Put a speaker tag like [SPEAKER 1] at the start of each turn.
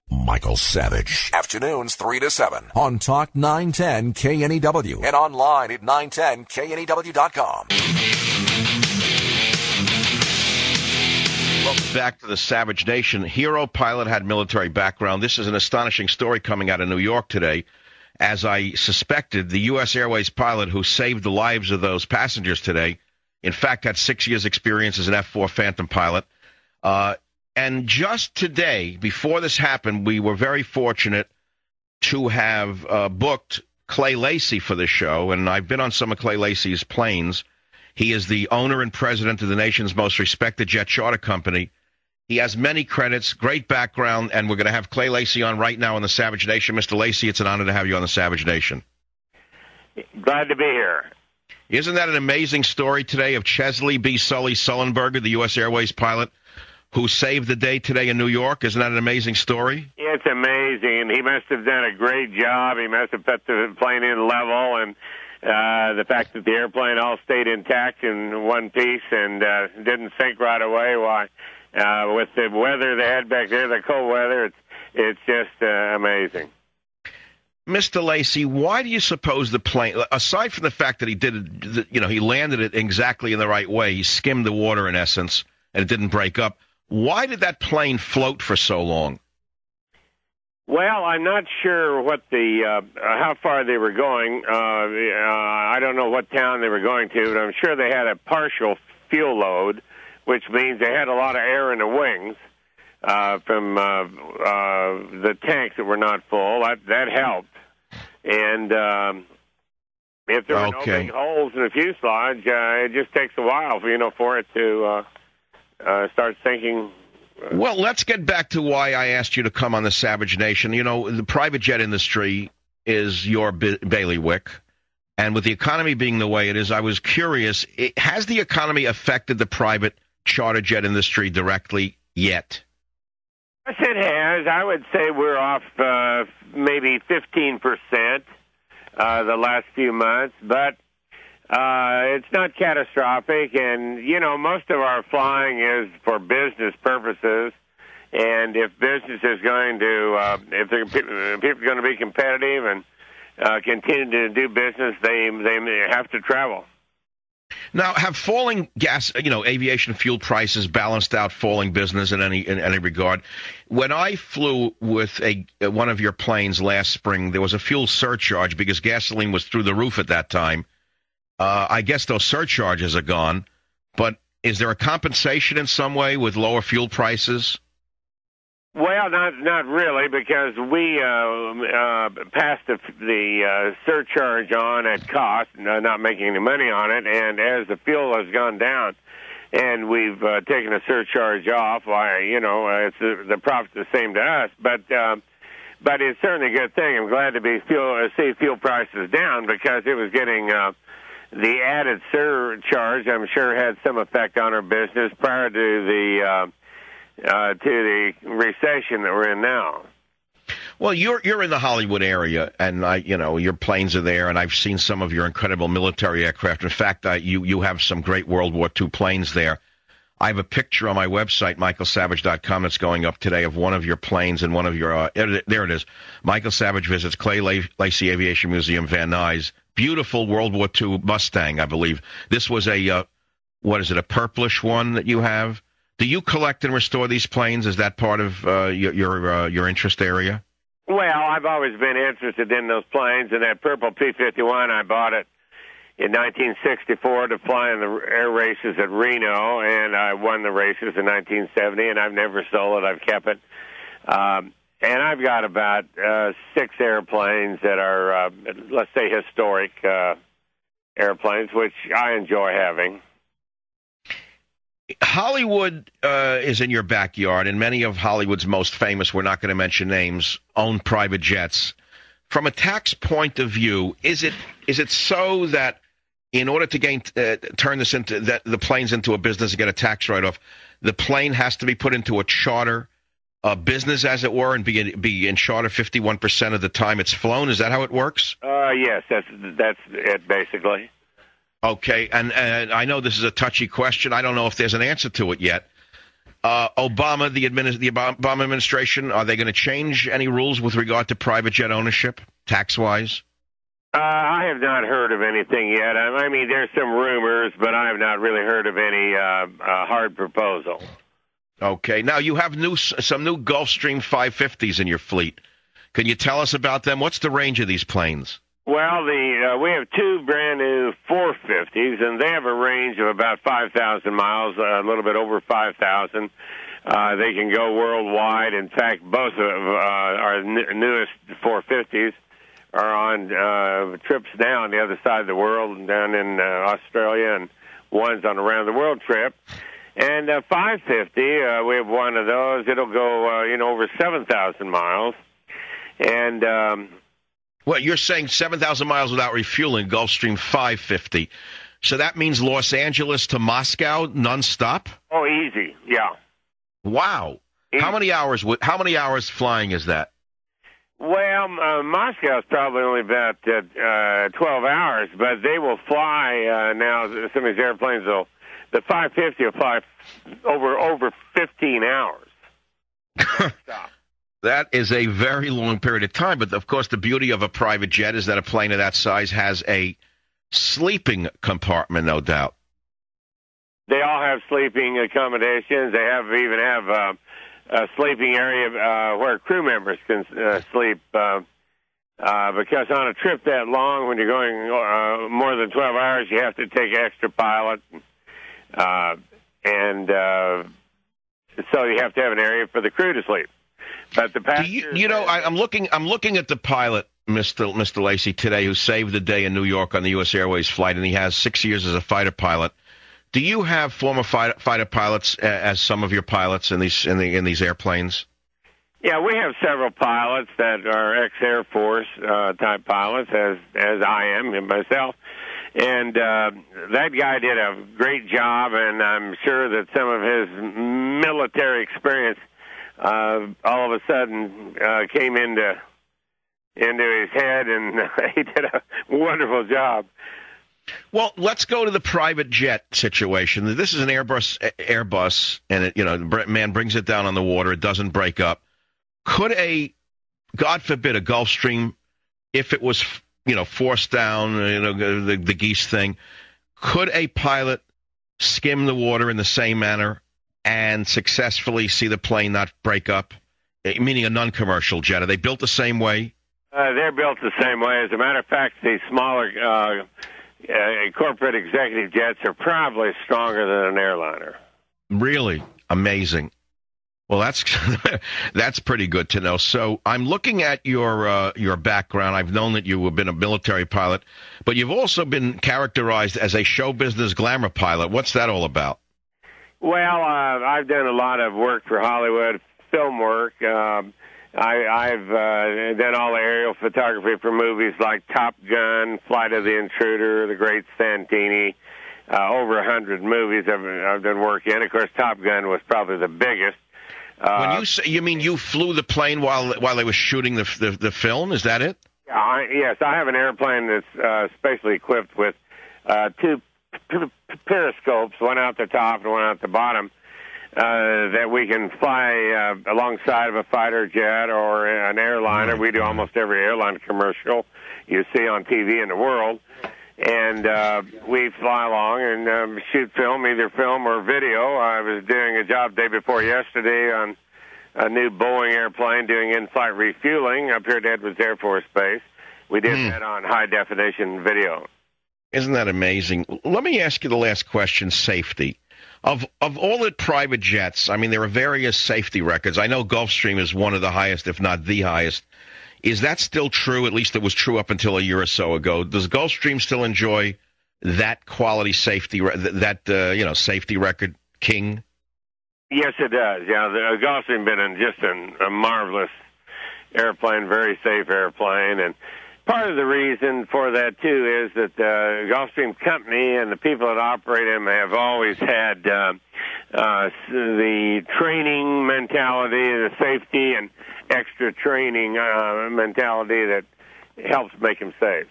[SPEAKER 1] Michael Savage.
[SPEAKER 2] Afternoons 3 to 7.
[SPEAKER 1] On Talk 910 KNEW.
[SPEAKER 2] And online at 910KNEW.com.
[SPEAKER 3] Welcome back to the Savage Nation. Hero pilot had military background. This is an astonishing story coming out of New York today. As I suspected, the U.S. Airways pilot who saved the lives of those passengers today, in fact, had 6 years' experience as an F-4 Phantom pilot. And just today, before this happened, we were very fortunate to have booked Clay Lacy for this show, and I've been on some of Clay Lacy's planes. He is the owner and president of the nation's most respected jet charter company. He has many credits, great background, and we're going to have Clay Lacy on right now on the Savage Nation. Mr. Lacy, it's an honor to have you on the Savage Nation.
[SPEAKER 4] Glad to be here.
[SPEAKER 3] Isn't that an amazing story today of Chesley B. Sully Sullenberger, the U.S. Airways pilot, who saved the day today in New York? Isn't that an amazing story?
[SPEAKER 4] It's amazing, and he must have done a great job. He must have put the plane in level, and the fact that the airplane all stayed intact in one piece and didn't sink right away. Why? With the weather they had back there, the cold weather, it's just amazing.
[SPEAKER 3] Mr. Lacy, why do you suppose the plane, aside from the fact that he he landed it exactly in the right way, he skimmed the water in essence, and it didn't break up, why did that plane float for so long?
[SPEAKER 4] Well, I'm not sure what how far they were going. I don't know what town they were going to, but I'm sure they had a partial fuel load, which means they had a lot of air in the wings from the tanks that were not full. That helped. And if there were no big holes in the fuselage, it just takes a while for it to start sinking.
[SPEAKER 3] Well, let's get back to why I asked you to come on the Savage Nation. The private jet industry is your bailiwick, and with the economy being the way it is, I was curious, has the economy affected the private charter jet industry directly yet?
[SPEAKER 4] Yes, it has. I would say we're off maybe 15% the last few months, but it's not catastrophic, and, most of our flying is for business purposes, and if business is going to, if people are going to be competitive and continue to do business, they have to travel.
[SPEAKER 3] Now, have falling gas, aviation fuel prices balanced out falling business in any regard? When I flew with one of your planes last spring, there was a fuel surcharge because gasoline was through the roof at that time. I guess those surcharges are gone, but is there a compensation in some way with lower fuel prices?
[SPEAKER 4] Well, not really, because we passed the surcharge on at cost, not making any money on it, and as the fuel has gone down, and we've taken the surcharge off, it's the profit's the same to us, but it's certainly a good thing. I'm glad to see fuel prices down because it was getting the added surcharge. I'm sure had some effect on our business prior to the recession that we're in now.
[SPEAKER 3] Well, you're in the Hollywood area, and your planes are there, and I've seen some of your incredible military aircraft. In fact, you have some great World War II planes there. I have a picture on my website, michaelsavage.com, that's going up today of one of your planes and one of your there it is. Michael Savage visits Clay Lacy Aviation Museum, Van Nuys. Beautiful World War II Mustang, I believe. This was a purplish one that you have? Do you collect and restore these planes? Is that part of your interest area?
[SPEAKER 4] Well, I've always been interested in those planes, and that purple P-51, I bought it in 1964 to fly in the air races at Reno, and I won the races in 1970, and I've never sold it. I've kept it. And I've got about 6 airplanes that are, let's say, historic airplanes, which I enjoy having.
[SPEAKER 3] Hollywood is in your backyard, and many of Hollywood's most famous, we're not going to mention names, own private jets. From a tax point of view, is it so that in order to turn this into the planes into a business and get a tax write-off, the plane has to be put into a charter business, as it were, and be in charter 51% of the time it's flown? Is that how it works?
[SPEAKER 4] Yes, that's it, basically.
[SPEAKER 3] Okay, and I know this is a touchy question. I don't know if there's an answer to it yet. Obama, the Obama administration, are they going to change any rules with regard to private jet ownership, tax-wise?
[SPEAKER 4] I have not heard of anything yet. I mean, there's some rumors, but I have not really heard of any hard proposal.
[SPEAKER 3] Okay. Now, you have some new Gulfstream 550s in your fleet. Can you tell us about them? What's the range of these planes?
[SPEAKER 4] Well, we have two brand new 450s, and they have a range of about 5,000 miles, a little bit over 5,000. They can go worldwide. In fact, both of our newest 450s are on trips now on the other side of the world, down in Australia, and one's on a round-the-world trip. And 550, we have one of those. It'll go, over 7,000 miles. And
[SPEAKER 3] well, you're saying 7,000 miles without refueling, Gulfstream 550. So that means Los Angeles to Moscow nonstop?
[SPEAKER 4] Oh, easy, yeah.
[SPEAKER 3] Wow.
[SPEAKER 4] Easy.
[SPEAKER 3] How many hours flying is that?
[SPEAKER 4] Well, Moscow's probably only about 12 hours, but they will fly now. Some of these airplanes will. The 550 will fly over 15 hours. Stop.
[SPEAKER 3] That is a very long period of time. But, of course, the beauty of a private jet is that a plane of that size has a sleeping compartment, no doubt.
[SPEAKER 4] They all have sleeping accommodations. They even have a sleeping area where crew members can sleep. Because on a trip that long, when you're going more than 12 hours, you have to take an extra pilot. And so you have to have an area for the crew to sleep. But the passengers,
[SPEAKER 3] I'm looking at the pilot, Mr. Lacy, today, who saved the day in New York on the U.S. Airways flight, and he has 6 years as a fighter pilot. Do you have former fighter pilots as some of your pilots in these airplanes?
[SPEAKER 4] Yeah, we have several pilots that are ex-Air Force type pilots, as I am myself. And that guy did a great job, and I'm sure that some of his military experience all of a sudden came into his head, and he did a wonderful job.
[SPEAKER 3] Well, let's go to the private jet situation. This is an Airbus, and the man brings it down on the water. It doesn't break up. Could God forbid, a Gulfstream, if it was forced down, the geese thing, could a pilot skim the water in the same manner and successfully see the plane not break up? Meaning a non-commercial jet. Are they built the same way?
[SPEAKER 4] They're built the same way. As a matter of fact, the smaller corporate executive jets are probably stronger than an airliner.
[SPEAKER 3] Really? Amazing. Well, that's pretty good to know. So I'm looking at your background. I've known that you have been a military pilot, but you've also been characterized as a show business glamour pilot. What's that all about? Well,
[SPEAKER 4] I've done a lot of work for Hollywood, film work. I've done all the aerial photography for movies like Top Gun, Flight of the Intruder, The Great Santini. Over 100 movies I've done work in. Of course, Top Gun was probably the biggest.
[SPEAKER 3] When you say, you mean you flew the plane while they were shooting the film? Is that it?
[SPEAKER 4] Yes, I have an airplane that's spatially equipped with two periscopes, one out the top and one out the bottom, that we can fly alongside of a fighter jet or an airliner. We do almost every airline commercial you see on TV in the world. And we fly along and shoot film, either film or video. I was doing a job day before yesterday on a new Boeing airplane doing in-flight refueling up here at Edwards Air Force Base. We did that on high-definition video.
[SPEAKER 3] Isn't that amazing? Let me ask you the last question, safety. Of all the private jets, I mean, there are various safety records. I know Gulfstream is one of the highest, if not the highest. Is that still true? At least it was true up until a year or so ago. Does Gulfstream still enjoy that quality safety, safety record, king?
[SPEAKER 4] Yes, it does. Yeah, the Gulfstream been just a marvelous airplane, very safe airplane, and part of the reason for that too is that the Gulfstream company and the people that operate them have always had the training mentality, the safety and extra training mentality that helps make them safe.